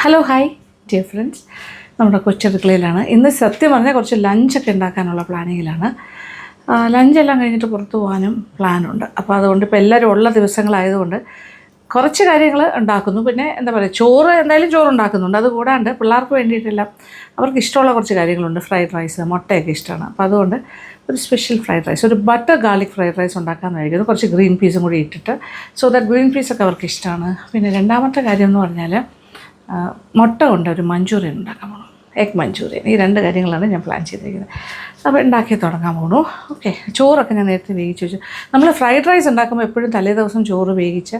Hello hi dear friends, നമ്മുടെ കൊച്ചടുക്കളയിലാണ്. ഇന്ന് സത്യം പറഞ്ഞാൽ കുറച്ച് ലഞ്ചൊക്കെ ഉണ്ടാക്കാനുള്ള പ്ലാനിങ്ങിലാണ്. ലഞ്ചെല്ലാം കഴിഞ്ഞിട്ട് പുറത്തു പോകാനും പ്ലാനുണ്ട്. അപ്പോൾ അതുകൊണ്ട് ഇപ്പോൾ എല്ലാവരും ഉള്ള ദിവസങ്ങളായതുകൊണ്ട് കുറച്ച് കാര്യങ്ങൾ ഉണ്ടാക്കുന്നു. പിന്നെ എന്താ പറയുക, ചോറ് എന്തായാലും ചോറ് ഉണ്ടാക്കുന്നുണ്ട്. അതുകൂടാണ്ട് പിള്ളേർക്ക് വേണ്ടിയിട്ടെല്ലാം അവർക്ക് ഇഷ്ടമുള്ള കുറച്ച് കാര്യങ്ങളുണ്ട്. ഫ്രൈഡ് റൈസ്, മുട്ടയൊക്കെ ഇഷ്ടമാണ്. അപ്പോൾ അതുകൊണ്ട് ഒരു സ്പെഷ്യൽ ഫ്രൈഡ് റൈസ്, ഒരു ബട്ടർ ഗാർലിക് ഫ്രൈഡ് റൈസ് ഉണ്ടാക്കാമെന്ന് കഴിക്കുന്നു. കുറച്ച് ഗ്രീൻ പീസും കൂടി ഇട്ടിട്ട്, സോ ദാറ്റ് ഗ്രീൻ പീസൊക്കെ അവർക്ക് ഇഷ്ടമാണ്. പിന്നെ രണ്ടാമത്തെ കാര്യം എന്ന് പറഞ്ഞാൽ മുട്ട കൊണ്ട് ഒരു മഞ്ചൂറിയൻ ഉണ്ടാക്കാൻ പോകണം, എഗ് മഞ്ചൂറിയൻ. ഈ രണ്ട് കാര്യങ്ങളാണ് ഞാൻ പ്ലാൻ ചെയ്തിരിക്കുന്നത്. അപ്പോൾ ഉണ്ടാക്കി തുടങ്ങാൻ പോകണു. ഓക്കെ, ചോറൊക്കെ ഞാൻ നേരത്തെ വേവിച്ച് വെച്ചു. നമ്മൾ ഫ്രൈഡ് റൈസ് ഉണ്ടാക്കുമ്പോൾ എപ്പോഴും തലേ ദിവസം ചോറ് വേവിച്ച്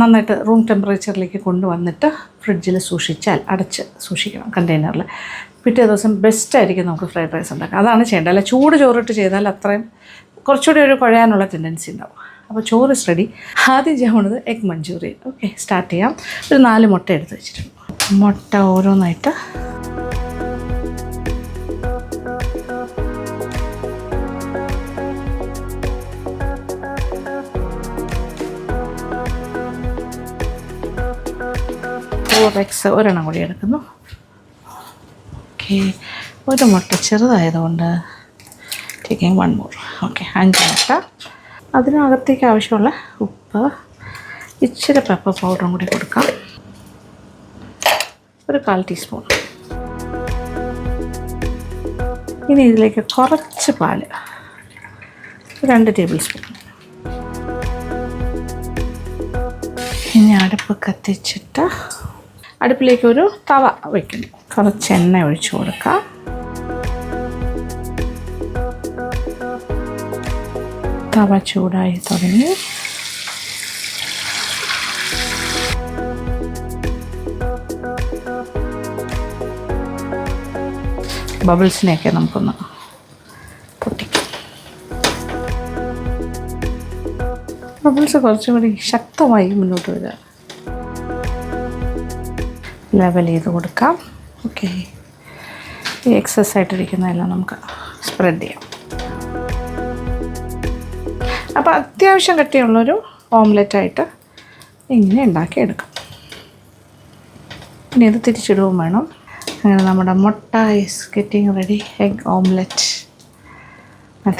നന്നായിട്ട് റൂം ടെമ്പറേച്ചറിലേക്ക് കൊണ്ടുവന്നിട്ട് ഫ്രിഡ്ജിൽ സൂക്ഷിച്ചാൽ, അടച്ച് സൂക്ഷിക്കണം കണ്ടെയ്നറിൽ. പിറ്റേ ദിവസം ബെസ്റ്റായിരിക്കും നമുക്ക് ഫ്രൈഡ് റൈസ് ഉണ്ടാക്കാം. അതാണ് ചെയ്യേണ്ടത്. അല്ല ചൂട് ചോറിട്ട് ചെയ്താൽ അത്രയും കുറച്ചുകൂടി ഒരു കുഴയാനുള്ള ടെൻഡൻസി ഉണ്ടാവും. അപ്പോൾ ചോറ് റെഡി. ആദ്യം ചെയ്യാൻ പോകുന്നത് എഗ് മഞ്ചൂറിയൻ. ഓക്കെ, സ്റ്റാർട്ട് ചെയ്യാം. ഒരു 4 മുട്ട എടുത്ത് വെച്ചിട്ടുണ്ട്. മുട്ട ഓരോന്നായിട്ട് എക്സ് ഒരെണ്ണം കൂടി എടുക്കുന്നു. ഓക്കെ, ഒരു മുട്ട ചെറുതായതുകൊണ്ട് ടേക്കിങ് 1 മോർ. ഓക്കെ, 5 മുട്ട. അതിനകത്തേക്ക് ആവശ്യമുള്ള ഉപ്പ്, ഇച്ചിരി പെപ്പർ പൗഡറും കൂടി കൊടുക്കാം. ഒരു 1/4 ടീസ്പൂൺ. ഇനി ഇതിലേക്ക് കുറച്ച് പാല്, 2 ടേബിൾ സ്പൂൺ. ഇനി അടുപ്പ് കത്തിച്ചിട്ട് അടുപ്പിലേക്ക് ഒരു തവ വയ്ക്കുന്നു. കുറച്ച് എണ്ണ ഒഴിച്ച് കൊടുക്കാം. തവ ചൂടായി തുടങ്ങി. ബബിൾസിനെയൊക്കെ നമുക്കൊന്ന് പൊട്ടിക്കാം. ബബിൾസ് കുറച്ചും കൂടി ശക്തമായി മുന്നോട്ട് വരിക. ലെവൽ ചെയ്ത് കൊടുക്കാം. ഓക്കെ, ഈ എക്സസ് ആയിട്ടിരിക്കുന്നതെല്ലാം നമുക്ക് സ്പ്രെഡ് ചെയ്യാം. അപ്പോൾ അത്യാവശ്യം കട്ടിയുള്ളൊരു ഓംലെറ്റായിട്ട് ഇങ്ങനെ ഉണ്ടാക്കിയെടുക്കാം. ഇനി ഇത് തിരിച്ചിടുകയും വേണം. അങ്ങനെ നമ്മുടെ മുട്ട is getting ready. Egg omelette.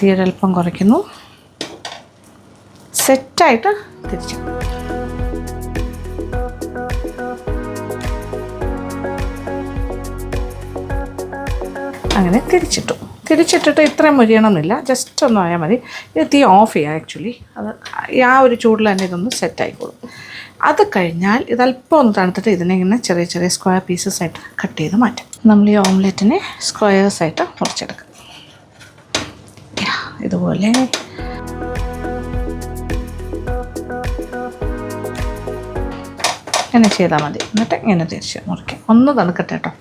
തീരൽപ്പം കുറയ്ക്കുന്നു. സെറ്റായിട്ട് തിരിച്ചു. അങ്ങനെ തിരിച്ചിട്ടിട്ട് ഇത്രയും മുരിയണമെന്നില്ല, ജസ്റ്റ് ഒന്ന് ആയാൽ മതി. ഇത് തീ ഓഫ് ചെയ്യുക. ആക്ച്വലി അത് ആ ഒരു ചൂടിൽ തന്നെ ഇതൊന്ന് സെറ്റായിക്കോളും. അത് കഴിഞ്ഞാൽ ഇതല്പം ഒന്ന് തണുത്തിട്ട് ഇതിനെ ഇങ്ങനെ ചെറിയ ചെറിയ സ്ക്വയർ പീസസ് ആയിട്ട് കട്ട് ചെയ്ത് മാറ്റാം. നമ്മൾ ഈ ഓംലെറ്റിനെ സ്ക്വയേഴ്സായിട്ട് മുറിച്ചെടുക്കാം. ഇതുപോലെ ഇങ്ങനെ ചെയ്താൽ മതി. എന്നിട്ട് ഇങ്ങനെ തിരിച്ച് മുറിക്കാം. ഒന്ന് തണുക്കട്ടെ കേട്ടോ.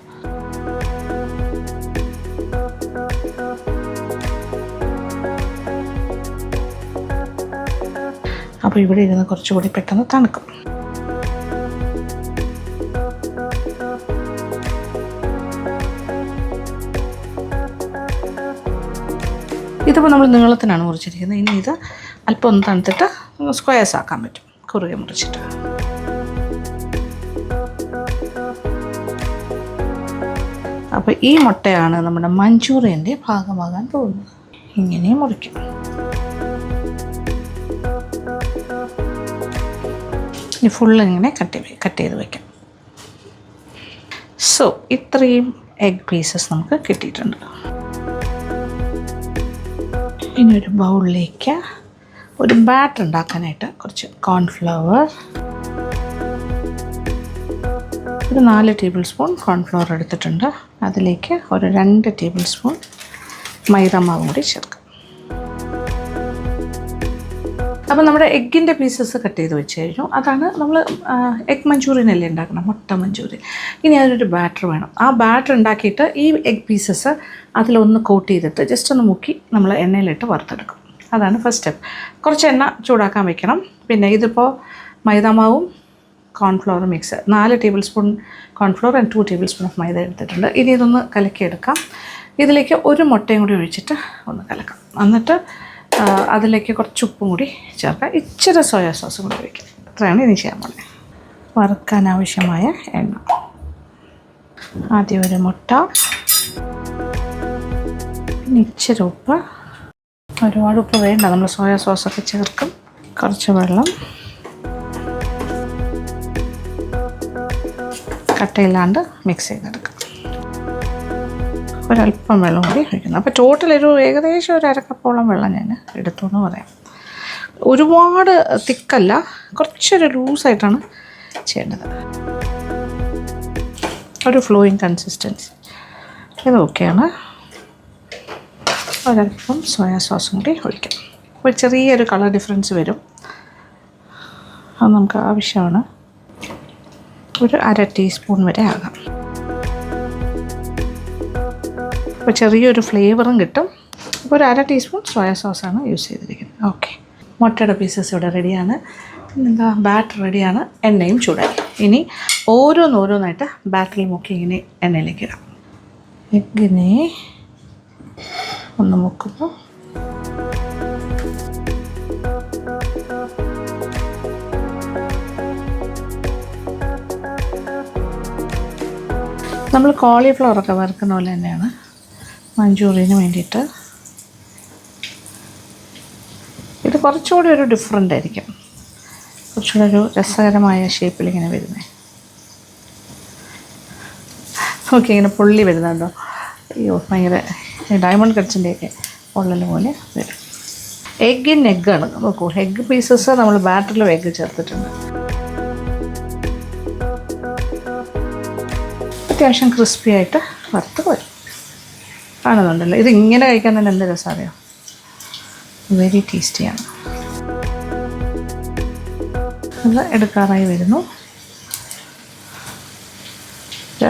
അപ്പോൾ ഇവിടെ ഇരുന്ന് കുറച്ചുകൂടി പെട്ടെന്ന് തണുക്കും. ഇതിപ്പോൾ നമ്മൾ നീളത്തിനാണ് മുറിച്ചിരിക്കുന്നത്. ഇനി ഇത് അല്പം ഒന്ന് തണുത്തിട്ട് സ്ക്വയേഴ്സ് ആക്കാൻ പറ്റും, കുറുകെ മുറിച്ചിട്ട്. അപ്പോൾ ഈ മുട്ടയാണ് നമ്മുടെ മഞ്ചൂറിയൻ്റെ ഭാഗമാകാൻ പോകുന്നത്. ഇങ്ങനെ മുറിക്കും. ഇനി ഫുള്ള് ഇങ്ങനെ കട്ട് ചെയ്ത് വയ്ക്കാം. സോ ഇത്രയും എഗ് പീസസ് നമുക്ക് കിട്ടിയിട്ടുണ്ട്. ഇനി ഒരു ബൗളിലേക്ക് ഒരു ബാറ്റർ ഉണ്ടാക്കാനായിട്ട് കുറച്ച് കോൺഫ്ലവർ, ഒരു 4 ടേബിൾ സ്പൂൺ കോൺഫ്ലവർ എടുത്തിട്ടുണ്ട്. അതിലേക്ക് ഒരു 2 ടേബിൾ സ്പൂൺ മൈദാമാവും കൂടി ചേർക്കാം. അപ്പോൾ നമ്മുടെ എഗ്ഗിൻ്റെ പീസസ് കട്ട് ചെയ്ത് വെച്ച് കഴിഞ്ഞു. അതാണ് നമ്മൾ എഗ് മഞ്ചൂറിയൻ അല്ലേ ഉണ്ടാക്കണം, മുട്ട മഞ്ചൂറിയൻ. ഇനി അതിനൊരു ബാറ്റർ വേണം. ആ ബാറ്റർ ഉണ്ടാക്കിയിട്ട് ഈ എഗ് പീസസ് അതിലൊന്ന് കോട്ട് ചെയ്തിട്ട് ജസ്റ്റ് ഒന്ന് മുക്കി നമ്മൾ എണ്ണയിലിട്ട് വറുത്തെടുക്കും. അതാണ് ഫസ്റ്റ് സ്റ്റെപ്പ്. കുറച്ച് എണ്ണ ചൂടാക്കാൻ വെക്കണം. പിന്നെ ഇതിപ്പോൾ മൈദാമാവും cornflour mix, 4 tablespoon cornflour and 2 tablespoon of maida എടുത്തിട്ടുണ്ട്. ഇനി ഇതൊന്ന് കലക്കിയെടുക്കാം. ഇതിലേക്ക് ഒരു മുട്ടയും കൂടി ഒഴിച്ചിട്ട് ഒന്ന് കലക്കാം. എന്നിട്ട് അതിലേക്ക് കുറച്ച് ഉപ്പും കൂടി ചേർക്കാം. ഇച്ചിരി സോയാ സോസും കൂടി വയ്ക്കാം. അത്രയാണ് ഇനി ചെയ്യാൻ പോകുന്നത്. വറുക്കാൻ ആവശ്യമായ എണ്ണ. ആദ്യം ഒരു മുട്ട, പിന്നെ ഇച്ചിരി ഉപ്പ്. ഒരുപാട് ഉപ്പ് വേണ്ട, നമ്മൾ സോയാ സോസൊക്കെ ചേർക്കും. കുറച്ച് വെള്ളം, കട്ടയില്ലാണ്ട് മിക്സ് ചെയ്തെടുക്കാം. ഒരല്പം വെള്ളം കൂടി ഒഴിക്കുന്നു. അപ്പോൾ ടോട്ടൽ ഏകദേശം ഒരു അരക്കപ്പോളം വെള്ളം ഞാൻ എടുത്തു എന്ന് പറയാം. ഒരുപാട് തിക്കല്ല, കുറച്ചൊരു ലൂസായിട്ടാണ് ചെയ്യേണ്ടത്. ഒരു ഫ്ലോയിങ് കൺസിസ്റ്റൻസി. ഇത് ഓക്കെയാണ്. ഒരല്പം സോയാ സോസും കൂടി ഒഴിക്കാം. ഒരു ചെറിയൊരു കളർ ഡിഫറൻസ് വരും, അത് നമുക്ക് ആവശ്യമാണ്. ഒരു 1/2 ടീസ്പൂൺ വരെ ആകാം. അപ്പോൾ ചെറിയൊരു ഫ്ലേവറും കിട്ടും. അപ്പോൾ ഒരു 1/2 ടീസ്പൂൺ സോയാ സോസാണ് യൂസ് ചെയ്തിരിക്കുന്നത്. ഓക്കെ, മുട്ടയുടെ പീസസ് ഇവിടെ റെഡിയാണ്. പിന്നെന്താ, ബാറ്റർ റെഡിയാണ്. എണ്ണയും ചൂടായി. ഇനി ഓരോന്നായിട്ട് ബാറ്ററിൽ മുക്കി ഇങ്ങനെ എണ്ണയിലേക്ക് ഇടാം. എഗ്ഗിനെ ഒന്ന് മുക്കുന്നു. നമ്മൾ കോളിഫ്ലവറൊക്കെ വറുക്കുന്ന പോലെ തന്നെയാണ് മഞ്ചൂറിയന് വേണ്ടിയിട്ട്. ഇത് കുറച്ചുകൂടി ഒരു ഡിഫറൻ്റ് ആയിരിക്കും, കുറച്ചുകൂടെ ഒരു രസകരമായ ഷേപ്പിൽ ഇങ്ങനെ വരുന്നത്. ഓക്കെ, ഇങ്ങനെ പൊള്ളി വരുന്നുണ്ടോ? അയ്യോ, ഭയങ്കര ഡയമണ്ട് കട്ട്സിൻ്റെയൊക്കെ പൊള്ളൽ പോലെ വരും. എഗ്ഗാണ്. നോക്കൂ, എഗ്ഗ് പീസസ് നമ്മൾ ബാറ്ററിലും എഗ്ഗ് ചേർത്തിട്ടുണ്ട്. അത്യാവശ്യം ക്രിസ്പി ആയിട്ട് വറുത്ത് വരും. കാണുന്നുണ്ടല്ലോ, ഇത് ഇങ്ങനെ കഴിക്കാൻ തന്നെ എന്ത് രസം അറിയാം. വെരി ടേസ്റ്റിയാണ്. അത് എടുക്കാറായി വരുന്നു.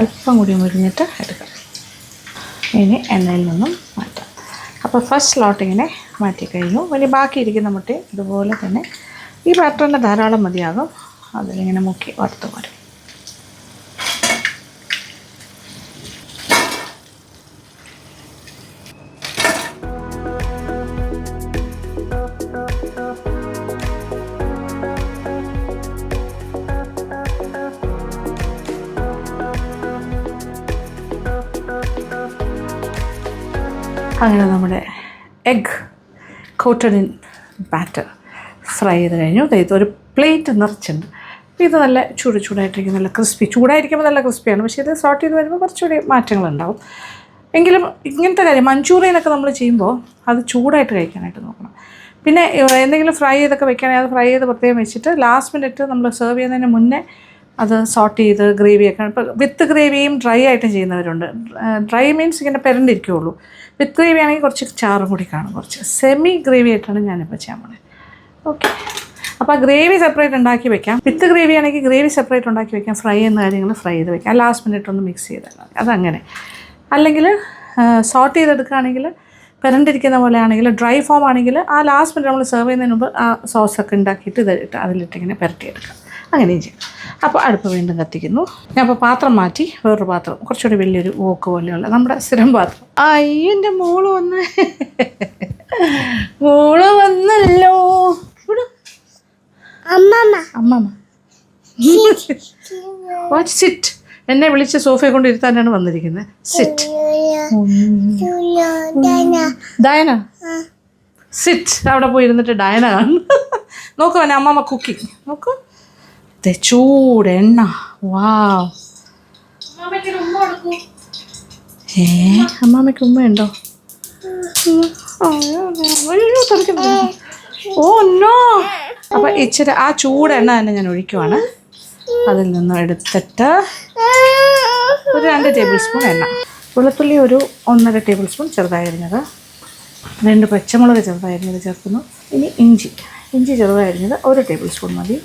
അല്പം കൂടി മുരിഞ്ഞിട്ട് എടുക്കാം. ഇനി എണ്ണയിൽ നിന്നും മാറ്റാം. അപ്പോൾ ഫസ്റ്റ് ലോട്ട് ഇങ്ങനെ മാറ്റിക്കഴിഞ്ഞു. ഇനി ബാക്കിയിരിക്കുന്ന മുട്ടയും ഇതുപോലെ തന്നെ ഈ ബാറ്ററിൻ്റെ ധാരാളം മതിയാകും. അതിലിങ്ങനെ മുക്കി വറുത്ത് വരും. അങ്ങനെ നമ്മുടെ egg coated in batter fry ചെയ്ത് കഴിഞ്ഞു. ഒരു പ്ലേറ്റ് നിറച്ചുണ്ട്. ഇത് നല്ല ചൂടായിട്ടിരിക്കും, നല്ല ക്രിസ്പി. ചൂടായിരിക്കുമ്പോൾ നല്ല ക്രിസ്പിയാണ്, പക്ഷേ ഇത് സോട്ട് ചെയ്ത് വരുമ്പോൾ കുറച്ചുകൂടി മാറ്റങ്ങളുണ്ടാവും. എങ്കിലും ഇങ്ങനത്തെ കാര്യം മഞ്ചൂറിയനൊക്കെ നമ്മൾ ചെയ്യുമ്പോൾ അത് ചൂടായിട്ട് കഴിക്കാനായിട്ട് നോക്കണം. പിന്നെ എന്തെങ്കിലും ഫ്രൈ ചെയ്തൊക്കെ വെക്കുകയാണെങ്കിൽ അത് ഫ്രൈ ചെയ്ത് പ്രത്യേകം വെച്ചിട്ട് ലാസ്റ്റ് മിനിറ്റ് നമ്മൾ സെർവ് ചെയ്യുന്നതിന് മുന്നേ അത് സോട്ട് ചെയ്ത് ഗ്രേവിയൊക്കെ. ഇപ്പോൾ വിത്ത് ഗ്രേവിയും ഡ്രൈ ആയിട്ടും ചെയ്യുന്നവരുണ്ട്. ഡ്രൈ മീൻസ് ഇങ്ങനെ പെരണ്ടിരിക്കുകയുള്ളൂ. വിത്ത് ഗ്രേവി ആണെങ്കിൽ കുറച്ച് ചാറും കൂടി കാണും. കുറച്ച് സെമി ഗ്രേവി ആയിട്ടാണ് ഞാനിപ്പോൾ ചെയ്യാൻ പോകുന്നത്. ഓക്കെ, അപ്പോൾ ഗ്രേവി സെപ്പറേറ്റ് ഉണ്ടാക്കി വെക്കാം. വിത്ത് ഗ്രേവി ആണെങ്കിൽ ഗ്രേവി സെപ്പറേറ്റ് ഉണ്ടാക്കി വെക്കാം. ഫ്രൈ ചെയ്യുന്ന കാര്യങ്ങൾ ഫ്രൈ ചെയ്ത് വെക്കാം. ലാസ്റ്റ് മിനിറ്റ് ഒന്ന് മിക്സ് ചെയ്താൽ മതി. അതങ്ങനെ. അല്ലെങ്കിൽ സോട്ട് ചെയ്തെടുക്കുകയാണെങ്കിൽ പെരണ്ടിരിക്കുന്ന പോലെ ആണെങ്കിൽ, ഡ്രൈ ഫോം ആണെങ്കിൽ ആ ലാസ്റ്റ് മിനിറ്റ് നമ്മൾ സെർവ് ചെയ്യുന്നതിന് മുമ്പ് ആ സോസൊക്കെ ഉണ്ടാക്കിയിട്ട് ഇതിട്ട് അതിലിട്ടിങ്ങനെ പുരട്ടിയെടുക്കാം. അങ്ങനെയും ചെയ്യും. അപ്പോൾ അടുപ്പ് വീണ്ടും കത്തിക്കുന്നു. ഞാൻ അപ്പോൾ പാത്രം മാറ്റി വേറൊരു പാത്രം, കുറച്ചുകൂടി വലിയൊരു വോക്ക് പോലെയുള്ള നമ്മുടെ സ്ഥിരം പാത്രം. അയ്യോ, എൻ്റെ മോള് വന്നല്ലോ. അമ്മമ്മ വാട്ട് സിറ്റ്. എന്നെ വിളിച്ച് സോഫയെ കൊണ്ട് ഇരുത്താനാണ് വന്നിരിക്കുന്നത്. Sit Diana, sit. അവിടെ പോയി ഇരുന്നിട്ട് ഡയന കാണുന്നു. നോക്കുവാനെ അമ്മമ്മ കുക്കിംഗ്. നോക്കൂ, ചൂടെണ്ണ. വാവ്, അമ്മാമ്മയ്ക്ക് ഉമ്മയുണ്ടോ? Oh no. അപ്പം ഇച്ചിരി ആ ചൂടെണ്ണ തന്നെ ഞാൻ ഒഴിക്കുവാണ്. അതിൽ നിന്നും എടുത്തിട്ട് ഒരു 2 ടേബിൾ സ്പൂൺ എണ്ണ. വെളുത്തുള്ളി ഒരു 1.5 ടേബിൾ സ്പൂൺ ചെറുതായിരുന്നത്, 2 പച്ചമുളക് ചെറുതായിരുന്നത് ചേർക്കുന്നു. ഇനി ഇഞ്ചി ചെറുതായിരുന്നത് 1 ടേബിൾ സ്പൂൺ മതി.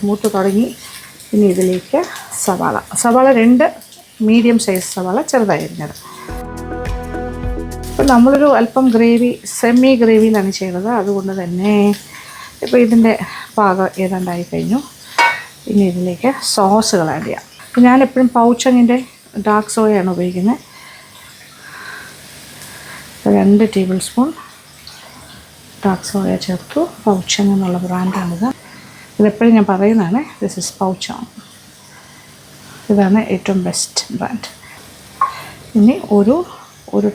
മൂത്ത് തുടങ്ങി. ഇനി ഇതിലേക്ക് സവാള 2 മീഡിയം സൈസ് സവാള ചെറുതായിരുന്നത്. അപ്പോൾ നമ്മളൊരു അല്പം ഗ്രേവി, സെമി ഗ്രേവിയിലാണ് ചെയ്യുന്നത്. അതുകൊണ്ട് തന്നെ ഇപ്പോൾ ഇതിൻ്റെ പാകം ഏതാണ്ടായി കഴിഞ്ഞു. ഇനി ഇതിലേക്ക് സോസുകൾ ആഡ് ചെയ്യാം. ഞാനെപ്പോഴും പൗച്ചങ്ങിൻ്റെ ഡാർക്ക് സോയാണ് ഉപയോഗിക്കുന്നത്. 2 ടേബിൾ സ്പൂൺ ഡാർക്ക് സോയ ചേർത്തു. പൗച്ചങ് എന്നുള്ള ബ്രാൻഡാണിത്. ഇതെപ്പോഴും ഞാൻ പറയുന്നതാണ്, ദിസ് ഇസ് പൗച്ചോങ്. ഇതാണ് ഏറ്റവും ബെസ്റ്റ് ബ്രാൻഡ്. ഇനി ഒരു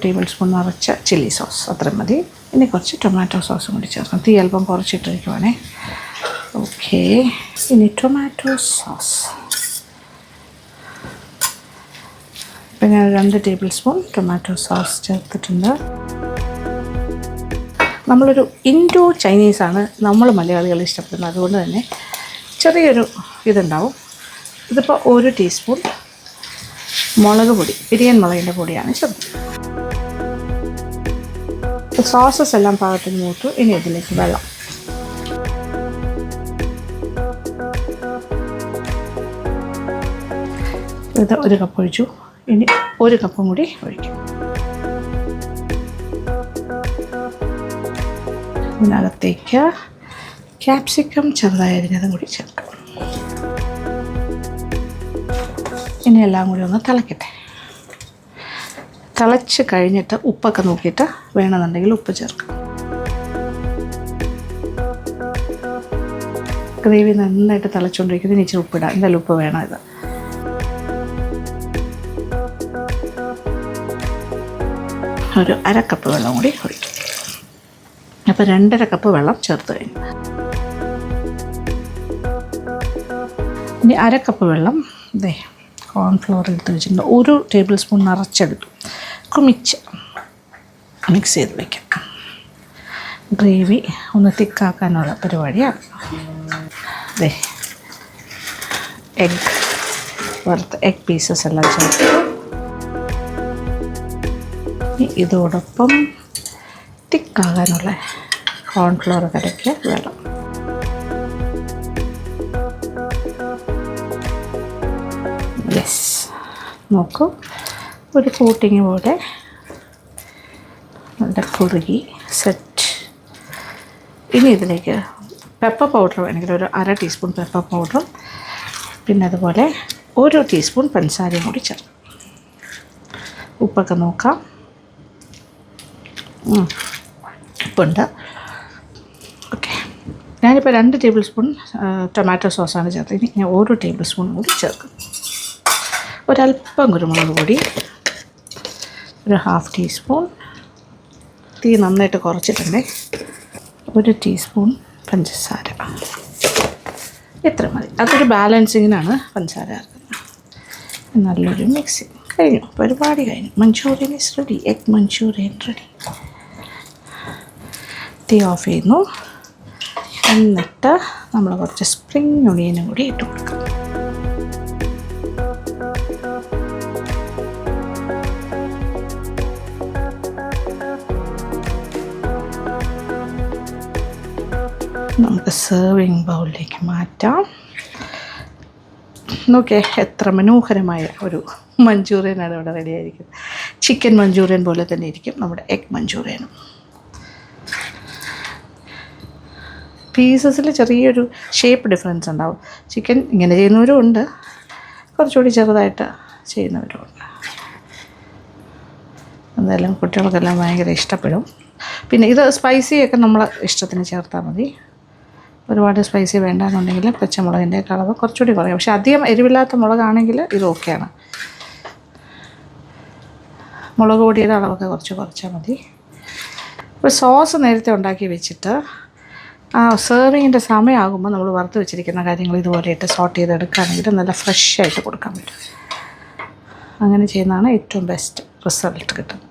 ടേബിൾ സ്പൂൺ നിറച്ച ചില്ലി സോസ്, അത്രയും മതി. ഇനി കുറച്ച് ടൊമാറ്റോ സോസും കൂടി ചേർക്കണം. തീ അല്പം കുറച്ചിട്ടിരിക്കുവാണേ. ഓക്കെ, ഇനി ടൊമാറ്റോ സോസ്. ഇപ്പം ഞാൻ 2 ടേബിൾ സ്പൂൺ ടൊമാറ്റോ സോസ് ചേർത്തിട്ടുണ്ട്. നമ്മളൊരു ഇൻഡോ ചൈനീസാണ് നമ്മൾ മലയാളികൾ ഇഷ്ടപ്പെടുന്നത്, അതുകൊണ്ട് തന്നെ ചെറിയൊരു ഇതുണ്ടാവും. ഇതിപ്പോൾ 1 ടീസ്പൂൺ മുളക് പൊടി, പിരിയൻ മുളകിൻ്റെ പൊടിയാണ് ചേർക്കുന്നത്. സോസസ് എല്ലാം പാകത്തിന് മൂത്തു. ഇനി ഇതിലേക്ക് വെള്ളം. ഇത് 1 കപ്പ് ഒഴിച്ചു. ഇനി 1 കപ്പും കൂടി ഒഴിക്കും. ഇതിനകത്തേക്ക് ക്യാപ്സിക്കം ചെറുതായി അരിഞ്ഞതും കൂടി ചേർക്കാം. ഇനി എല്ലാം കൂടി ഒന്ന് തിളക്കട്ടെ. തിളച്ച് കഴിഞ്ഞിട്ട് ഉപ്പൊക്കെ നോക്കിയിട്ട് വേണമെന്നുണ്ടെങ്കിൽ ഉപ്പ് ചേർക്കാം. ഗ്രേവി നന്നായിട്ട് തിളച്ചുകൊണ്ടിരിക്കുന്നത് ഇച്ചിരി ഉപ്പിടാം. എന്തായാലും ഉപ്പ് വേണം. ഇത് ഒരു 1/2 കപ്പ് വെള്ളം കൂടി ഒഴിക്കും. അപ്പോൾ 2.5 കപ്പ് വെള്ളം ചേർത്ത് കഴിഞ്ഞു. ഇനി 1/2 കപ്പ് വെള്ളം ഇതേ കോൺഫ്ലോർ എടുത്ത് വെച്ചിട്ടുണ്ട്. 1 ടേബിൾ സ്പൂൺ നിറച്ചെടുത്തു. കുമിച്ച് മിക്സ് ചെയ്ത് വയ്ക്കാം. ഗ്രേവി ഒന്ന് തിക്കാക്കാനുള്ള പരിപാടിയാണ്. അതെ, എഗ് പീസസ് എല്ലാം ചേർത്ത് ഇതോടൊപ്പം തിക്കാകാനുള്ള കോൺഫ്ലോർ കലക്കിയ വെള്ളം. യെസ്, നോക്കൂ, ഒരു കോട്ടിങ് പോലെ നല്ല കുറുകി സെറ്റ്. ഇനി ഇതിലേക്ക് പെപ്പർ പൗഡർ വേണമെങ്കിൽ ഒരു 1/2 ടീസ്പൂൺ പെപ്പർ പൗഡറും പിന്നെ അതുപോലെ 1 ടീസ്പൂൺ പഞ്ചസാരയും കൂടി ചേർക്കും. ഉപ്പൊക്കെ നോക്കാം. ഉപ്പുണ്ട്. ഓക്കെ, ഞാനിപ്പോൾ 2 ടേബിൾ സ്പൂൺ ടൊമാറ്റോ സോസാണ് ചേർത്തത്. ഇനി ഞാൻ 1 ടേബിൾ സ്പൂൺ കൂടി ചേർക്കും. ഒരല്പം കുരുമുളക് പൊടി, ഒരു 1/2 ടീസ്പൂൺ. തീ നന്നായിട്ട് കുറച്ചിട്ടുണ്ടേ. 1 ടീസ്പൂൺ പഞ്ചസാര. ഇത്ര മതി. അതൊരു ബാലൻസിങ്ങിനാണ് പഞ്ചസാര ചേർക്കുന്നത്. നല്ലൊരു മിക്സിങ് കഴിഞ്ഞു. പരിപാടി കഴിഞ്ഞു. Manchurian is ready. Egg manchurian ready. തീ ഓഫ് ചെയ്യുന്നു. എന്നിട്ട് നമ്മൾ കുറച്ച് സ്പ്രിംഗ് ഒണിയനും കൂടി ഇട്ട് കൊടുക്കാം. നമുക്ക് സെർവിങ് ബൗളിലേക്ക് മാറ്റാം. നോക്കിയേ, എത്ര മനോഹരമായ ഒരു മഞ്ചൂറിയനാണ് ഇവിടെ റെഡിയായിരിക്കുന്നത്. ചിക്കൻ മഞ്ചൂറിയൻ പോലെ തന്നെ ഇരിക്കും നമ്മുടെ എഗ് മഞ്ചൂറിയനും. പീസസിൽ ചെറിയൊരു ഷേപ്പ് ഡിഫറൻസ് ഉണ്ടാവും. ചിക്കൻ ഇങ്ങനെ ചെയ്യുന്നവരും ഉണ്ട്, കുറച്ചുകൂടി ചെറുതായിട്ട് ചെയ്യുന്നവരും ഉണ്ട്. എന്തായാലും കുട്ടികൾക്കെല്ലാം ഭയങ്കര ഇഷ്ടപ്പെടും. പിന്നെ ഇത് സ്പൈസിയൊക്കെ നമ്മൾ ഇഷ്ടത്തിന് ചേർത്താൽ മതി. ഒരുപാട് സ്പൈസി വേണ്ടാന്നുണ്ടെങ്കിൽ പച്ചമുളകിൻ്റെ അളവ് കുറച്ചുകൂടി കുറയും. പക്ഷേ അധികം എരിവില്ലാത്ത മുളകാണെങ്കിൽ ഇത് ഓക്കെയാണ്. മുളക് പൊടിയുടെ അളവൊക്കെ കുറച്ച് കുറച്ചാൽ മതി. ഇപ്പോൾ സോസ് നേരത്തെ ഉണ്ടാക്കി വെച്ചിട്ട് ആ സെർവിങ്ങിൻ്റെ സമയമാകുമ്പോൾ നമ്മൾ വറുത്ത് വെച്ചിരിക്കുന്ന കാര്യങ്ങൾ ഇതുപോലെ ഇട്ട് സോട്ട് ചെയ്തെടുക്കുകയാണെങ്കിൽ നല്ല ഫ്രഷ് ആയിട്ട് കൊടുക്കാൻ പറ്റും. അങ്ങനെ ചെയ്യുന്നതാണ് ഏറ്റവും ബെസ്റ്റ് റിസൾട്ട് കിട്ടുന്നത്.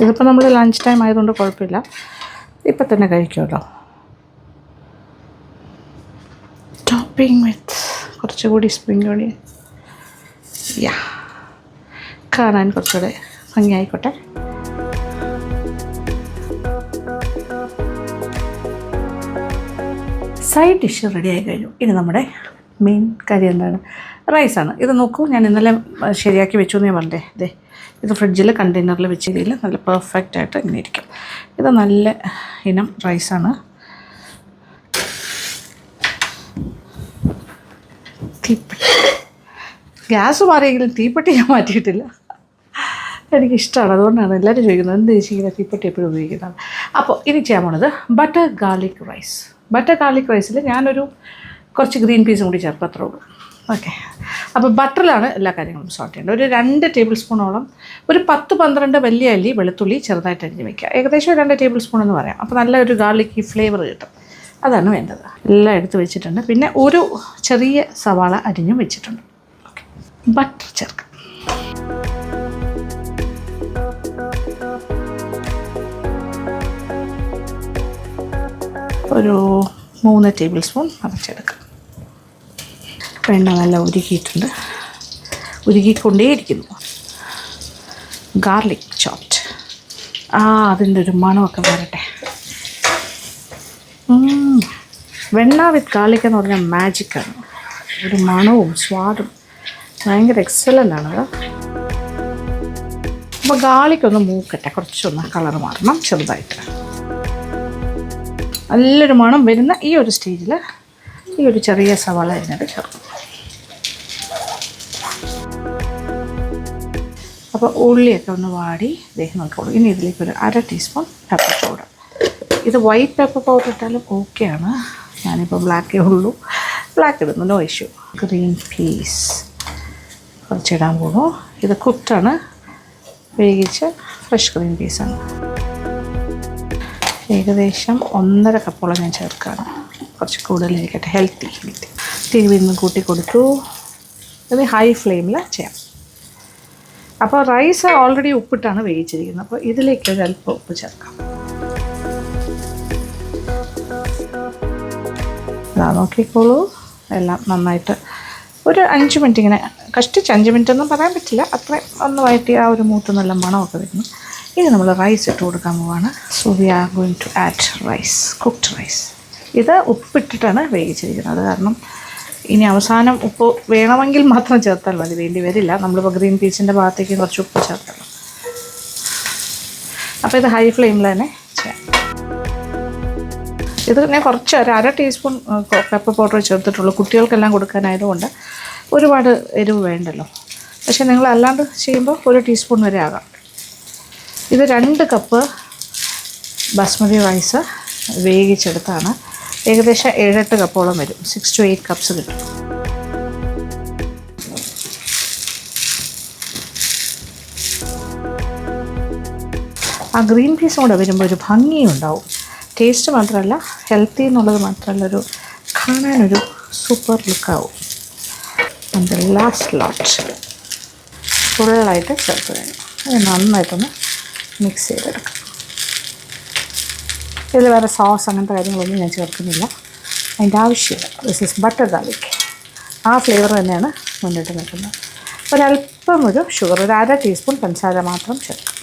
ഇതിപ്പോൾ നമ്മൾ ലഞ്ച് ടൈം ആയതുകൊണ്ട് കുഴപ്പമില്ല, ഇപ്പം തന്നെ കഴിക്കുമല്ലോ. ടോപ്പിംഗ് വിത്ത് കുറച്ചുകൂടി സ്പ്രിംഗ് ഓണിയൻ. യാ, കാണാൻ കുറച്ചുകൂടെ ഭംഗിയായിക്കോട്ടെ. സൈഡ് ഡിഷ് റെഡിയായി കഴിഞ്ഞു. ഇനി നമ്മുടെ മെയിൻ കാര്യം എന്താണ്? റൈസാണ്. ഇത് നോക്കൂ, ഞാൻ ഇന്നലെ ശരിയാക്കി വെച്ചു എന്ന് ഞാൻ പറഞ്ഞേ. ഇതേ ഇത് ഫ്രിഡ്ജിൽ കണ്ടെയ്നറിൽ വെച്ചതിൽ നല്ല പെർഫെക്റ്റായിട്ട് ഇങ്ങനെ ഇരിക്കും. ഇത് നല്ല ഇനം റൈസാണ്. തീപ്പെട്ടി, ഗ്യാസ് മാറിയെങ്കിലും തീപ്പെട്ടി ഞാൻ മാറ്റിയിട്ടില്ല. എനിക്കിഷ്ടമാണ്, അതുകൊണ്ടാണ് എല്ലാവരും ചോദിക്കുന്നത് എന്ത് ചേച്ചിങ്ങനെ തീപ്പെട്ടി എപ്പോഴും ഉപയോഗിക്കുന്നത്. അപ്പോൾ ഇനി ചെയ്യാൻ പോണത് butter garlic rice. Butter garlic റൈസിൽ ഞാനൊരു കുറച്ച് ഗ്രീൻ പീസും കൂടി ചേർക്കും, അത്രേ ഉള്ളൂ. ഓക്കെ, അപ്പോൾ ബട്ടറിലാണ് എല്ലാ കാര്യങ്ങളും സോട്ട് ചെയ്യേണ്ടത്. ഒരു 2 ടേബിൾ സ്പൂണോളം, ഒരു 10-12 വലിയ അല്ലി വെളുത്തുള്ളി ചെറുതായിട്ട് അരിഞ്ഞ് വയ്ക്കുക. ഏകദേശം 2 ടേബിൾ സ്പൂൺ എന്ന് പറയാം. അപ്പോൾ നല്ലൊരു ഗാർലിക്ക് ഫ്ലേവർ കിട്ടും. അതാണ് വേണ്ടത്. എല്ലാം എടുത്ത് വെച്ചിട്ടുണ്ട്. പിന്നെ ഒരു ചെറിയ സവാള അരിഞ്ഞും വെച്ചിട്ടുണ്ട്. ഓക്കെ, ബട്ടർ ചേർക്കാം. ഒരു 3 ടേബിൾ സ്പൂൺ അരച്ചെടുക്കാം. എണ്ണ നല്ല ഉരുക്കിയിട്ടുണ്ട്, ഉരുക്കിക്കൊണ്ടേയിരിക്കുന്നു. Garlic chopped. അതിൻ്റെ ഒരു മണമൊക്കെ വരട്ടെ. വെണ്ണ വിത്ത് ഗാർലിക് എന്ന് പറഞ്ഞാൽ മാജിക്കാണ്. ഒരു മണവും സ്വാദും ഭയങ്കര എക്സലൻ്റ് ആണത്. അപ്പോൾ ഗാർലിക്കൊന്ന് മൂക്കട്ടെ, കുറച്ചൊന്ന് കളർ മാറണം ചെറുതായിട്ട്. നല്ലൊരു മണം വരുന്ന ഈ ഒരു സ്റ്റേജിൽ ഈ ഒരു ചെറിയ സവാള അതിനകത്ത് ചേർക്കും. അപ്പോൾ ഉള്ളിയൊക്കെ ഒന്ന് വാടി ദേഹം നോക്കിക്കോളൂ. ഇനി ഇതിലേക്ക് ഒരു 1/2 ടീസ്പൂൺ പെപ്പർ പൗഡർ. ഇത് വൈറ്റ് പെപ്പർ പൗഡർ ഇട്ടാലും ഓക്കെയാണ്. ഞാനിപ്പോൾ ബ്ലാക്കേ ഉള്ളൂ, ബ്ലാക്ക് ഇടുന്നു, നോ ഇഷ്യൂ. ഗ്രീൻ പീസ് കുറച്ചിടാൻ പോകുന്നു. ഇത് കുക്കാണ്, വേവിച്ച ഫ്രഷ് ഗ്രീൻ പീസാണ്. ഏകദേശം 1.5 കപ്പോളം ഞാൻ ചേർക്കുകയാണ്. കുറച്ച് കൂടുതലായിരിക്കട്ടെ, ഹെൽത്തി. തീ വീണ്ടും കൂട്ടി കൊടുത്തു. ഇത് ഹൈ ഫ്ലെയിമിൽ ചെയ്യാം. അപ്പോൾ റൈസ് ഓൾറെഡി ഉപ്പിട്ടാണ് വേവിച്ചിരിക്കുന്നത്. അപ്പോൾ ഇതിലേക്ക് ഒരു അല്പം ഉപ്പ് ചേർക്കാം. ഇതാ നോക്കിക്കോളൂ, എല്ലാം നന്നായിട്ട് ഒരു 5 മിനിറ്റ് ഇങ്ങനെ കഷ്ടിച്ച്, 5 മിനിറ്റ് ഒന്നും പറയാൻ പറ്റില്ല, അത്രയും ഒന്ന് വഴറ്റി ആ ഒരു മൂത്ത് നല്ല മണമൊക്കെ വരുന്നു. ഇനി നമ്മൾ റൈസ് ഇട്ട് കൊടുക്കാൻ പോവാണ്. So we are going to add rice, cooked rice. ഇത് ഉപ്പിട്ടിട്ടാണ് വേവിച്ചിരിക്കുന്നത്. അത് കാരണം ഇനി അവസാനം ഉപ്പ് വേണമെങ്കിൽ മാത്രം ചേർത്താൽ മതി, വേണ്ടി വരില്ല. നമ്മളിപ്പോൾ ഗ്രീൻ പീസിൻ്റെ ഭാഗത്തേക്ക് കുറച്ച് ഉപ്പ് ചേർക്കണം. അപ്പോൾ ഇത് ഹൈ ഫ്ലെയിമിൽ തന്നെ ചെയ്യാം. ഇത് ഞാൻ കുറച്ച് ഒരു 1/2 ടീസ്പൂൺ പെപ്പർ പൗഡർ ചേർത്തിട്ടുള്ളൂ. കുട്ടികൾക്കെല്ലാം കൊടുക്കാനായതുകൊണ്ട് ഒരുപാട് എരിവ് വേണ്ടല്ലോ. പക്ഷേ നിങ്ങൾ അല്ലാണ്ട് ചെയ്യുമ്പോൾ 1 ടീസ്പൂൺ വരെ ആകാം. ഇത് 2 കപ്പ് ബസ്മതി റൈസ് വേവിച്ചെടുത്താണ്. ഏകദേശം 7-8 കപ്പോളം വരും. 6 to 8 കപ്സ് കിട്ടും. ആ ഗ്രീൻ പീസും കൂടെ വരുമ്പോൾ ഒരു ഭംഗിയുണ്ടാവും. ടേസ്റ്റ് മാത്രമല്ല, ഹെൽത്തി എന്നുള്ളത് മാത്രമല്ല, ഒരു കാണാനൊരു സൂപ്പർ ലുക്കാവും. അതിൻ്റെ ലാസ്റ്റ് ലോട്ട് ഫുള്ളായിട്ട് ചേർത്ത് വേണം. അത് നന്നായിട്ടൊന്ന് മിക്സ് ചെയ്തെടുക്കാം. ഇതിൽ വേറെ സോസ് അങ്ങനത്തെ കാര്യങ്ങളൊന്നും ഞാൻ ചേർക്കുന്നില്ല, അതിൻ്റെ ആവശ്യമില്ല. This is butter garlic. ആ ഫ്ലേവർ തന്നെയാണ് മുന്നിട്ട് നിൽക്കുന്നത്. ഒരല്പം ഒരു ഷുഗർ, ഒരു 1/2 ടീസ്പൂൺ പഞ്ചസാര മാത്രം ചേർക്കാം.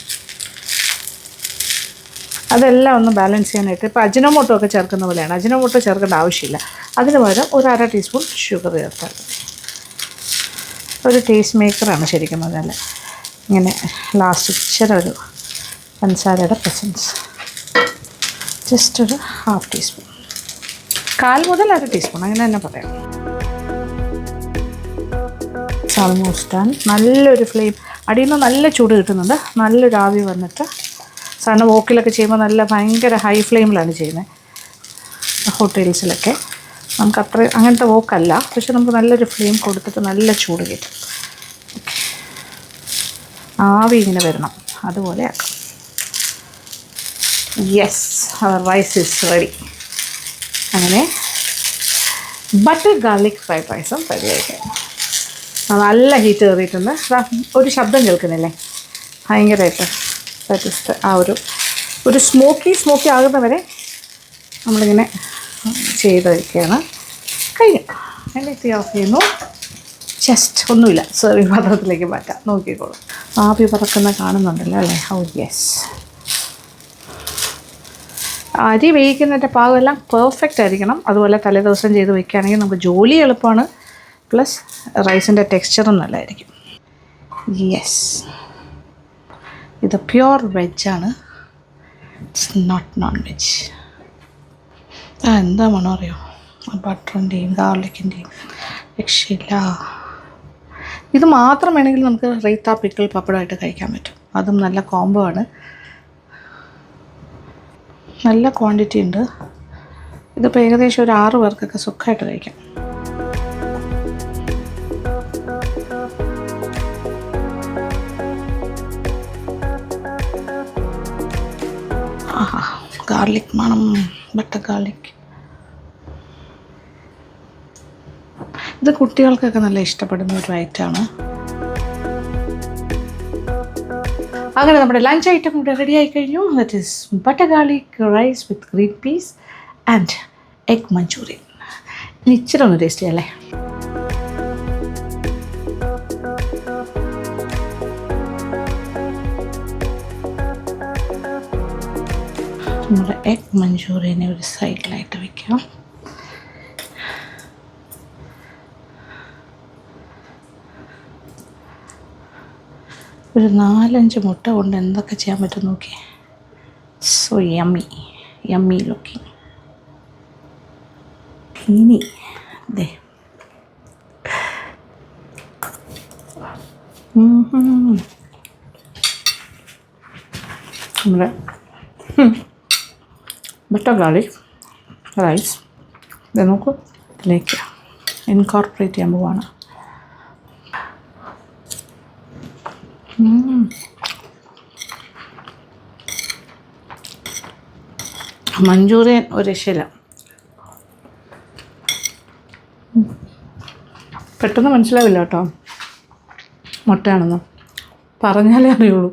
അതെല്ലാം ഒന്ന് ബാലൻസ് ചെയ്യാനായിട്ട് ഇപ്പോൾ അജിനോമോട്ടോ ഒക്കെ ചേർക്കുന്ന പോലെയാണ്. അജിനോമോട്ടോ ചേർക്കേണ്ട ആവശ്യമില്ല. അതിന് പകരം ഒരു 1/2 ടീസ്പൂൺ ഷുഗർ ചേർത്താൽ മതി. ഒരു ടേസ്റ്റ് മേക്കറാണ് ശരിക്കും പറഞ്ഞാൽ. ഇങ്ങനെ ലാസ്റ്റ് ഇച്ചിരി ഒരു പഞ്ചസാരയുടെ പ്രസൻസ്, ജസ്റ്റ് ഒരു 1/2 ടീസ്പൂൺ, 1/4 മുതൽ 1/2 ടീസ്പൂൺ, അങ്ങനെ തന്നെ പറയാം. Almost done. നല്ലൊരു ഫ്ലെയിം, അടിയിൽ നിന്ന് നല്ല ചൂട് കിട്ടുന്നുണ്ട്. നല്ലൊരു ആവി വന്നിട്ട്, സാധാരണ വോക്കിലൊക്കെ ചെയ്യുമ്പോൾ നല്ല ഭയങ്കര ഹൈ ഫ്ലെയിമിലാണ് ചെയ്യുന്നത് ഹോട്ടൽസിലൊക്കെ. നമുക്ക് അത്ര അങ്ങനത്തെ വോക്കല്ല, പക്ഷെ നമുക്ക് നല്ലൊരു ഫ്ലെയിം കൊടുത്തിട്ട് നല്ല ചൂട് കിട്ടും. ആവി ഇങ്ങനെ വരണം, അതുപോലെ ആക്കാം. Yes, our rice is ready. അങ്ങനെ ബട്ടർ ഗാർലിക് ഫ്രൈഡ് റൈസും റെഡി ആയിരിക്കും. നല്ല ഹീറ്റ് കയറിയിട്ടുണ്ട്. ഒരു ശബ്ദം കേൾക്കുന്നില്ലേ, ഭയങ്കരമായിട്ട്. ആ ഒരു സ്മോക്കി ആകുന്നവരെ നമ്മളിങ്ങനെ ചെയ്ത് വയ്ക്കുകയാണ്. കഴിഞ്ഞു. അതിൻ്റെ തീ ഓഫ് ചെയ്യുന്നു. ജസ്റ്റ് ഒന്നുമില്ല, സെർവിങ് പാത്രത്തിലേക്ക് മാറ്റാം. നോക്കിക്കോളൂ, ആവി പറക്കുന്ന കാണുന്നുണ്ടല്ലോ അല്ലേ? Oh yes. അരി വേവിക്കുന്നതിൻ്റെ പാകമെല്ലാം പെർഫെക്റ്റ് ആയിരിക്കണം. അതുപോലെ തലേദിവസം ചെയ്ത് വയ്ക്കുകയാണെങ്കിൽ നമുക്ക് ജോലി എളുപ്പമാണ്, പ്ലസ് റൈസിൻ്റെ ടെക്സ്ചറും നല്ലതായിരിക്കും. യെസ്, ഇത് പ്യുവർ വെജാണ്, ഇറ്റ്സ് നോട്ട് നോൺ വെജ്. എന്താ മണം അറിയോ, ബട്ടറിൻ്റെയും ഗാർലിക്കിൻ്റെയും രക്ഷയില്ല. ഇത് മാത്രം വേണമെങ്കിൽ നമുക്ക് റൈത്ത പിക്കിൾ പപ്പടമായിട്ട് കഴിക്കാൻ പറ്റും. അതും നല്ല കോംബോ ആണ്. നല്ല ക്വാണ്ടിറ്റി ഉണ്ട്. ഇതിപ്പോൾ ഏകദേശം ഒരു 6 പേർക്കൊക്കെ സുഖമായിട്ട് കഴിക്കാം. ആഹാ, ഗാർലിക് മണം, ബട്ടർ ഗാർലിക്. ഇത് കുട്ടികൾക്കൊക്കെ നല്ല ഇഷ്ടപ്പെടുന്ന ഒരു ഐറ്റമാണ്. അങ്ങനെ നമ്മുടെ ലഞ്ച് ഐറ്റം ഇവിടെ റെഡി ആയി കഴിഞ്ഞു. That is butter garlic rice with green peas and egg manchurian. ഇനി ഇച്ചിരി ഒന്ന് ടേസ്റ്റ് ചെയ്യാം അല്ലേ? നമ്മുടെ എഗ് മഞ്ചൂരിയനെ ഒരു സൈഡിലായിട്ട് വയ്ക്കാം. ഒരു 4-5 മുട്ട കൊണ്ട് എന്തൊക്കെ ചെയ്യാൻ പറ്റും നോക്കി. So yummy looking. ഇനി ദേ നമ്മുടെ ബട്ടർ ഗാർലിക് റൈസ് ഇത് നോക്കൂ, ഇതിലേക്ക് ഇൻകോർപ്പറേറ്റ് ചെയ്യാൻ പോവാണ്. മഞ്ചൂരിയൻ ഒരു രക്ഷയില്ല. പെട്ടെന്ന് മനസ്സിലാവില്ല കേട്ടോ മുട്ടയാണെന്ന്, പറഞ്ഞാലേ അറിയുള്ളൂ.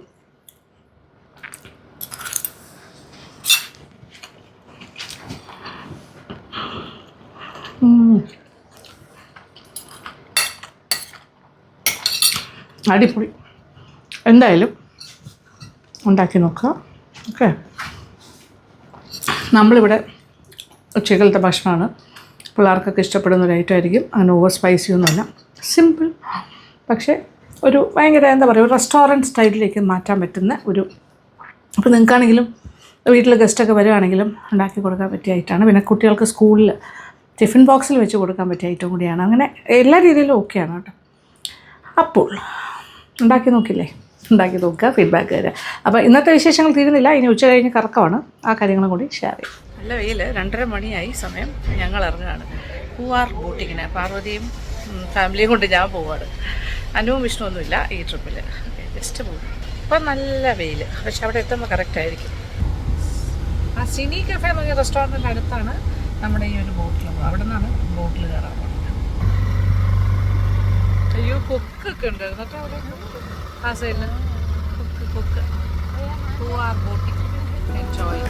അടിപൊളി. എന്തായാലും ഉണ്ടാക്കി നോക്കുക. ഓക്കെ, നമ്മളിവിടെ ഉച്ചക്കലത്തെ ഭക്ഷണമാണ്. പിള്ളേർക്കൊക്കെ ഇഷ്ടപ്പെടുന്ന ഒരു ഐറ്റം ആയിരിക്കും. അങ്ങനെ ഓവർ സ്പൈസി ഒന്നുമല്ല, സിമ്പിൾ. പക്ഷേ ഒരു ഭയങ്കര എന്താ പറയുക, ഒരു റെസ്റ്റോറൻറ്റ് സ്റ്റൈലിലേക്ക് മാറ്റാൻ പറ്റുന്ന ഒരു, അപ്പോൾ നിങ്ങൾക്കാണെങ്കിലും വീട്ടിൽ ഗസ്റ്റൊക്കെ വരുവാണെങ്കിലും ഉണ്ടാക്കി കൊടുക്കാൻ പറ്റിയ ഐറ്റമാണ്. പിന്നെ കുട്ടികൾക്ക് സ്കൂളിൽ ടിഫിൻ ബോക്സിൽ വെച്ച് കൊടുക്കാൻ പറ്റിയ ഐറ്റം കൂടിയാണ്. അങ്ങനെ എല്ലാ രീതിയിലും ഓക്കെയാണ് കേട്ടോ. അപ്പോൾ ഉണ്ടാക്കി നോക്കുക, ഫീഡ്ബാക്ക് തരിക. അപ്പോൾ ഇന്നത്തെ വിശേഷങ്ങൾ തീരുന്നില്ല. ഇനി ഉച്ച കഴിഞ്ഞ് കറക്കമാണ്, ആ കാര്യങ്ങളും കൂടി ഷെയർ ചെയ്യും. നല്ല വെയിൽ, 2:30 മണിയായി സമയം. ഞങ്ങൾ ഇറങ്ങുകയാണ് പൂവാർ ബോട്ടിങ്ങിന്. പാർവതിയും ഫാമിലിയും കൊണ്ട് ഞാൻ പോവാണ്. അനുവും വിഷ്ണുവൊന്നുമില്ല ഈ ട്രിപ്പിൽ. ജസ്റ്റ് പോകും. ഇപ്പം നല്ല വെയിൽ, പക്ഷെ അവിടെ എത്തുമ്പോൾ കറക്റ്റായിരിക്കും. ആ സിനി കഫേ എന്ന് പറഞ്ഞ റെസ്റ്റോറൻറ്റിൻ്റെ അടുത്താണ് നമ്മുടെ ഈ ഒരു ബോട്ടിൽ. അവിടെ നിന്നാണ് ബോട്ടിൽ കയറാൻ പോകുന്നത്. അയ്യോ, കൊക്കൊക്കെ ഉണ്ടായിരുന്നു കേട്ടോ അവിടെ. ആ സൈഡിൽ കൊക്ക്. പൂവാർ ബോട്ടിങ്. എൻജോയ്.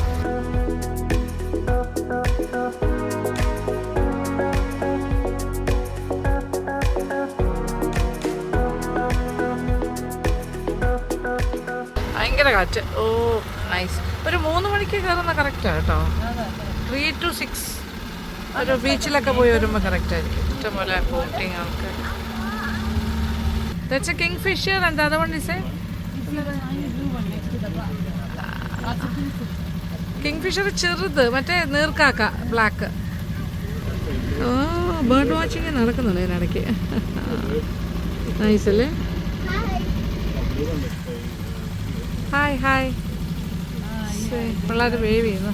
ഭയങ്കര കാറ്റ്. ഓ നൈസ്. ഒരു 3 മണിക്ക് കയറുന്ന കറക്റ്റാണ് കേട്ടോ. 3 to 6 ഒരു ബീച്ചിലൊക്കെ പോയി വരുമ്പോൾ കറക്റ്റായിരിക്കും. ഇഷ്ടംപോലെ ബോട്ടിങ് ആൾക്കാർ. That's a kingfisher and the other one is a kingfisher ചെറുത്, മറ്റേ നീർക്കാക്ക ബ്ലാക്ക്. ഓ, ബേർഡ് വാച്ചിങ് നടക്കുന്നുണ്ട് ഇതിനിടയ്ക്ക്. നൈസ് അല്ലേ? ഹായ് പിള്ളേർ വേവ് ചെയ്യുന്നു.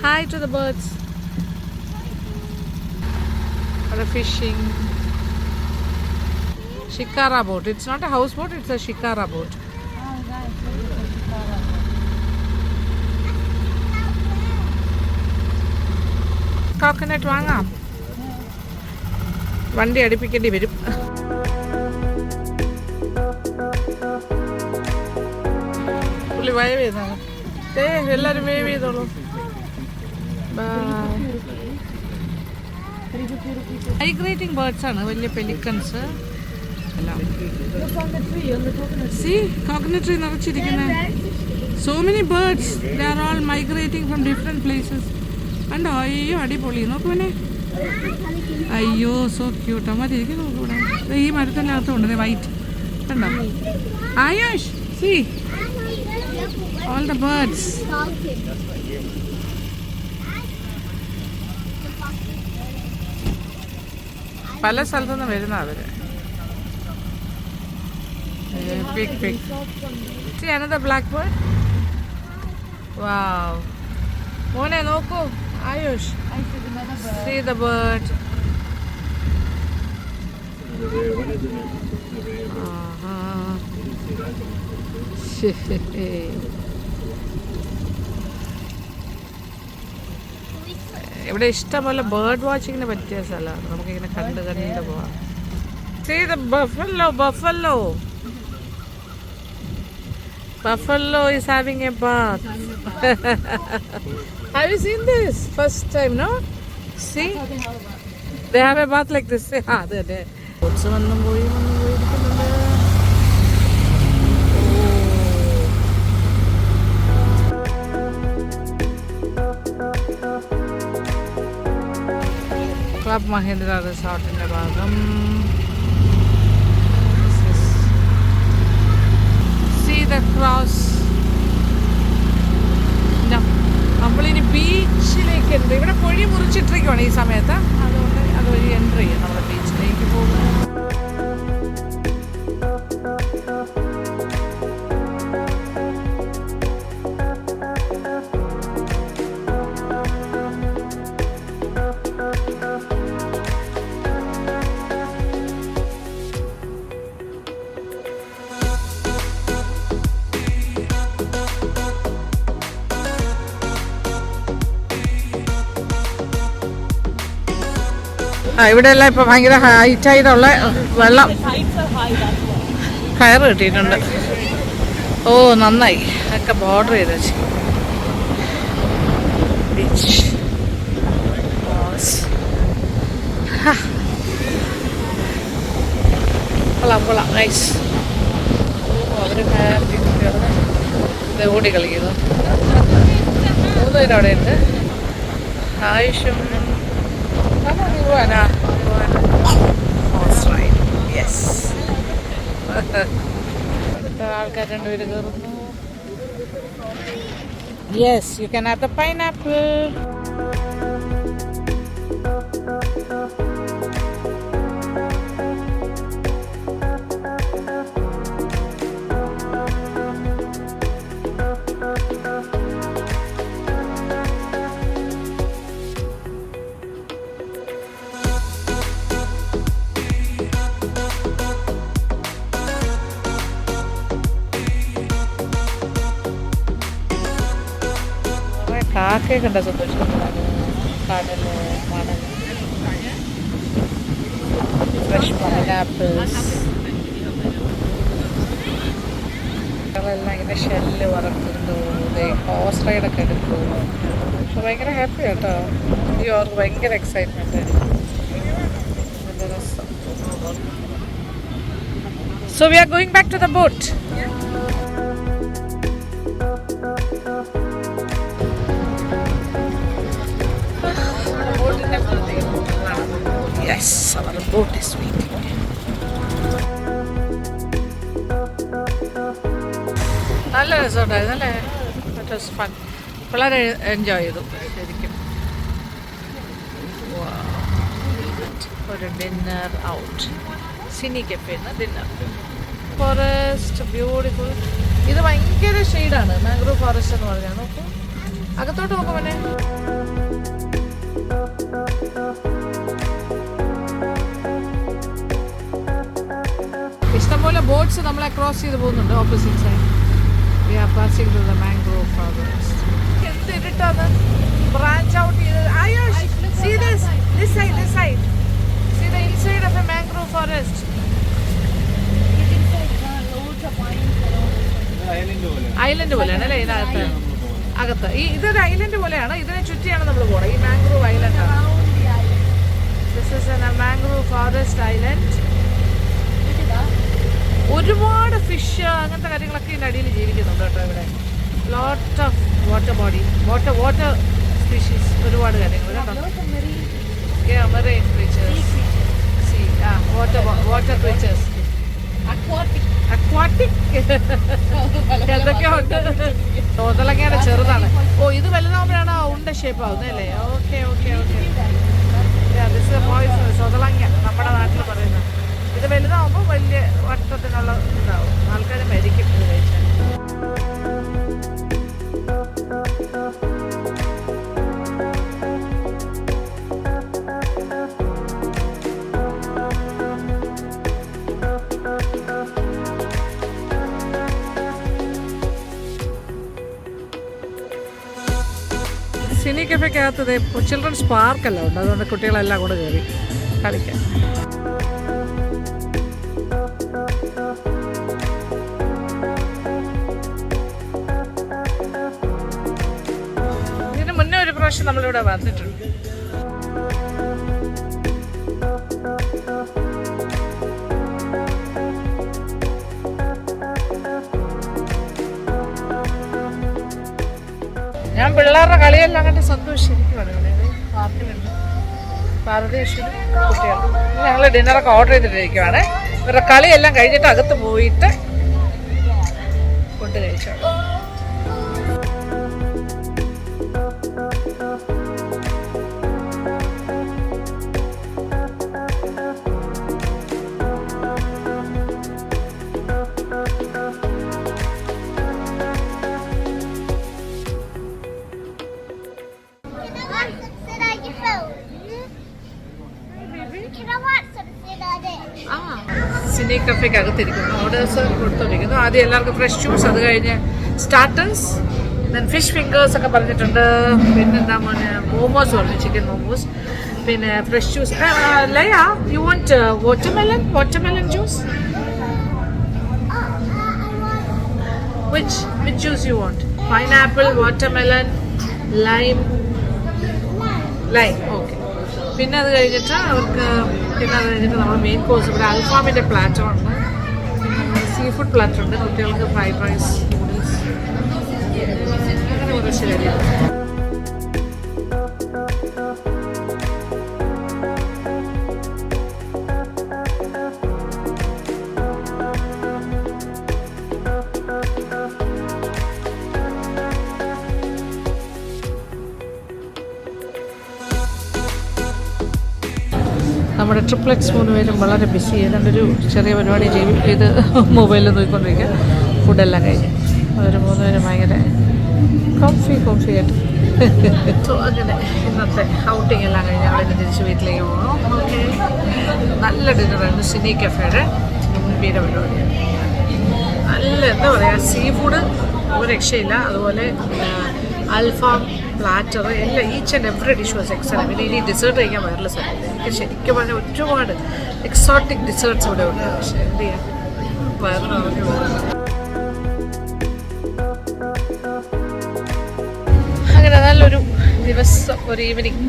Hi to the birds. Fishing. Shikara boat. It's not a houseboat, it's a shikara boat. Coconut വാങ്ങാം. വണ്ടി അടുപ്പിക്കേണ്ടി വരും. പുള്ളി വേവ് ചെയ്താണ്. എല്ലാവരും വേവ് ചെയ്തോളൂ. മൈഗ്രേറ്റിംഗ് ബേർഡ്സ് ആണ്, വലിയ പെലിക്കൻസ് എല്ലാം. സീ കോക്കനട്ട് ട്രീ നിറച്ചിരിക്കുന്നത്. So many birds, they are all migrating from different places. കണ്ടോ? അയ്യോ അടിപൊളി. നോക്കുവനെ. അയ്യോ സോ ക്യൂട്ട്. അമ്മ തിരികെ നോക്കൂടെ. ഈ മരത്തിൻ്റെ അകത്തുണ്ട് വൈറ്റ്. കണ്ടോ? Ayush see all the birds. പല സ്ഥലത്തുനിന്ന് വരുന്ന അവർ. Big. See another blackbird. Wow. Mone, നോക്കൂ. Ayush. See the bird. ഇവിടെ ഇഷ്ടംപോലെ ബേർഡ് വാച്ചിങ്ങിന് പറ്റിയ സ്ഥലമാണ്. നമുക്കിങ്ങനെ കണ്ട് പോവാം. See the buffalo. Buffalo is having a bath. Have you seen this? First time, no? See? They have a bath like this. അതെ. Boats വന്നും പോയി ഇരിക്കുന്നുണ്ട്. ക്ലബ് മഹീന്ദ്ര റിസോർട്ടിൻ്റെ ഭാഗം. See the cross. നമ്മളിനി ബീച്ചിലേക്ക് ഉണ്ട്. ഇവിടെ പൊഴി മുറിച്ചിട്ടിരിക്കുവാണ് ഈ സമയത്ത്. അതുകൊണ്ട് അതുവഴി എൻ്റർ ചെയ്യും. നമ്മുടെ ബീച്ചിലേക്ക് പോകും. ഇവിടെ എല്ലാം ഇപ്പൊ ഭയങ്കര ഹൈറ്റായിട്ടുള്ള വെള്ളം കയറ് കിട്ടിയിട്ടുണ്ട്. ഓ നന്നായി. ഒക്കെ ബോർഡർ ചെയ്ത് വെച്ച് ബീച്ച്. കൊള്ളാം നൈസ്. അവര് ഓടി കളിക്കുന്നു. 3 പേര് അവിടെ ഉണ്ട്. ആയുഷും ആൾക്കാർ 2 പേര് കയറുന്നു. Yes, you can have the pineapple. കാക്കയൊക്കെ ഉണ്ട്. സന്തോഷം. കടല്, മണൽ, ഫ്രഷ് പൈനാപ്പിൾസ് എല്ലാം ഇങ്ങനെ ഷെല്ല് വറക്കുന്നു. ഹോഴ്സ് റൈഡൊക്കെ എടുക്കുന്നു. പക്ഷെ ഭയങ്കര ഹാപ്പി കേട്ടോ. ഈ അവർക്ക് ഭയങ്കര എക്സൈറ്റ്മെന്റ്. നല്ല രസം. So we are going back to the boat. Yes, our boat is waiting. നല്ല രസമുണ്ടായിരുന്നു അല്ലേ? It was fun. വളരെ എൻജോയ് ചെയ്തു ശരിക്കും. ഒരു ഡിന്നർ ഔട്ട്. സിനി കഫേന്ന് ഡിന്നർ. Forest beautiful. ഇത് ഭയങ്കര ഷെയ്ഡാണ്. മാംഗ്രൂവ് ഫോറസ്റ്റ് എന്ന് പറഞ്ഞാൽ. നോക്കൂ, അകത്തോട്ട് നോക്കും. മോനെ ഇഷ്ടംപോലെ ബോട്ട്സ് നമ്മളെ ക്രോസ് ചെയ്ത് പോകുന്നുണ്ട്. Opposite side we are passing to the mangrove forest. എന്ത് ഇരുട്ടാണ്. ബ്രാഞ്ച് ഔട്ട് ചെയ്ത്. Ayush, see this side. See the inside of a mangrove forest. Island പോലെയാണ് അല്ലേ ഇതിനകത്ത്? അകത്ത് ഇതൊരു ഐലൻഡ് പോലെയാണ്. ഇതിനെ ചുറ്റിയാണ് നമ്മൾ പോകണം. ഈ മാംഗ്രൂവ് ഐലൻഡ് ആണ്. This is A mangrove forest island. ഒരുപാട് ഫിഷ് അങ്ങനത്തെ കാര്യങ്ങളൊക്കെ ഇതിൻ്റെ അടിയിൽ ജീവിക്കുന്നുണ്ട് കേട്ടോ. ഇവിടെ lot of water body, water species, ഒരുപാട് കാര്യങ്ങൾ കേട്ടോ. Marine creatures, water creatures, aquatic എന്തൊക്കെയോ ഉണ്ട്. തോതലങ്ങയുടെ ചെറുതാണ്. ഓ, ഇത് വലുതാകുമ്പോഴാണ് ഉണ്ട ഷേപ്പ് ആവുന്നത് അല്ലേ? ഓക്കെ. സോതളങ്ങ നമ്മുടെ നാട്ടിൽ പറയുന്നത്. ഇത് വലുതാവുമ്പോൾ വലിയ വട്ടത്തിനുള്ള ഇതാവും. സിനി കഫേക്കകത്ത് ചിൽഡ്രൻസ് പാർക്കെല്ലാം ഉണ്ട്, അതുകൊണ്ട് കുട്ടികളെല്ലാം കൂടെ കയറി കളിക്കാൻ. ഇതിന് മുന്നേ ഒരു പ്രാവശ്യം നമ്മളിവിടെ വന്നിട്ടുണ്ട്. ഞാൻ പിള്ളേരുടെ കളിയെല്ലാം കണ്ട് സന്തോഷിച്ചിരിക്കുവാണ്. പാർക്കിലുണ്ട് പാർവതീശ്വരും കുട്ടികളും. ഞങ്ങൾ ഡിന്നറൊക്കെ ഓർഡർ ചെയ്തിട്ടിരിക്കുവാണ്. ഇവരുടെ കളിയെല്ലാം കഴിഞ്ഞിട്ട് അകത്ത് പോയിട്ട് ഫുഡ് കഴിച്ചോളൂ. സിനി കഫേക്ക് അകത്തിരിക്കുന്നു. ഓർഡേഴ്സ് കൊടുത്തോണ്ടിരിക്കുന്നു. ആദ്യം എല്ലാവർക്കും ഫ്രഷ് ജ്യൂസ്, അത് കഴിഞ്ഞ് സ്റ്റാർട്ടേഴ്സ്, ദെൻ ഫിഷ് ഫിംഗേഴ്സ് ഒക്കെ പറഞ്ഞിട്ടുണ്ട്. പിന്നെന്താ മോനെ മോമോസ് പറഞ്ഞു, ചിക്കൻ മോമോസ്, പിന്നെ fresh juice. Laya, you want watermelon juice? Which juice you want? Pineapple, watermelon, lime. Okay. പിന്നെ അത് കഴിഞ്ഞിട്ട് നമ്മൾ മെയിൻ കോഴ്സ് ഇവിടെ അൽഫാമിൻ്റെ പ്ലാറ്ററുണ്ട്, പിന്നെ സീ ഫുഡ് പ്ലാറ്റർ ഉണ്ട്, കുട്ടികൾക്ക് ഫ്രൈഡ് റൈസ്, നൂഡിൽസ്, അങ്ങനെ ഓരോ ശരിയാണ്. നമ്മുടെ ട്രിപ്ലെക്സ് 3 പേരും വളരെ ബിസി. ഏതാണ്ടൊരു ചെറിയ പരിപാടി ചെയ്ത് മൊബൈലിൽ നോക്കിക്കൊണ്ടിരിക്കുക. ഫുഡെല്ലാം കഴിഞ്ഞ് അതൊരു 3 പേരും ഭയങ്കര കോഫി ആയിട്ട്. സോ അങ്ങനെ ഇന്നത്തെ ഔട്ടിങ് എല്ലാം കഴിഞ്ഞ് ഞങ്ങളിന്ന് തിരിച്ച് വീട്ടിലേക്ക് പോകണം. ഓക്കെ, നല്ല ഡിന്നറായിരുന്നു. സിനി കഫേയുടെ ഗംഭീര പരിപാടി. നല്ല എന്താ പറയുക, സീ ഫുഡ് ഒരു രക്ഷയില്ല. അതുപോലെ അൽഫാം പ്ലാറ്റർ എല്ലാം, each and every dish was excellent. പിന്നെ ഇനി ഡിസേർട്ട് കഴിക്കാൻ വയറിൽ സ്ഥലമില്ല. എനിക്ക് ശരിക്കും പറഞ്ഞാൽ ഒരുപാട് എക്സോട്ടിക് ഡിസേർട്ട്സ് ഇവിടെ ഉണ്ട്. പക്ഷേ എന്ത് ചെയ്യാം, വയറിന് പറഞ്ഞു പോകും. അങ്ങനെ നല്ലൊരു ദിവസം, ഒരു ഈവനിങ്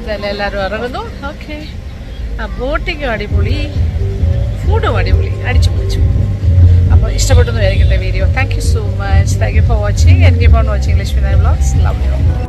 ഇതെല്ലാം എല്ലാവരും ഇറങ്ങുന്നു. ഓക്കെ, ബോട്ടിങ്ങും അടിപൊളി, ഫുഡും അടിപൊളി, അടിച്ചു പൊളിച്ചു. അപ്പോൾ ഇഷ്ടപ്പെട്ടെന്ന് വിചാരിക്കട്ടെ video. Thank you so much. Thank you for watching and keep on watching Lakshmi vlogs. Love U.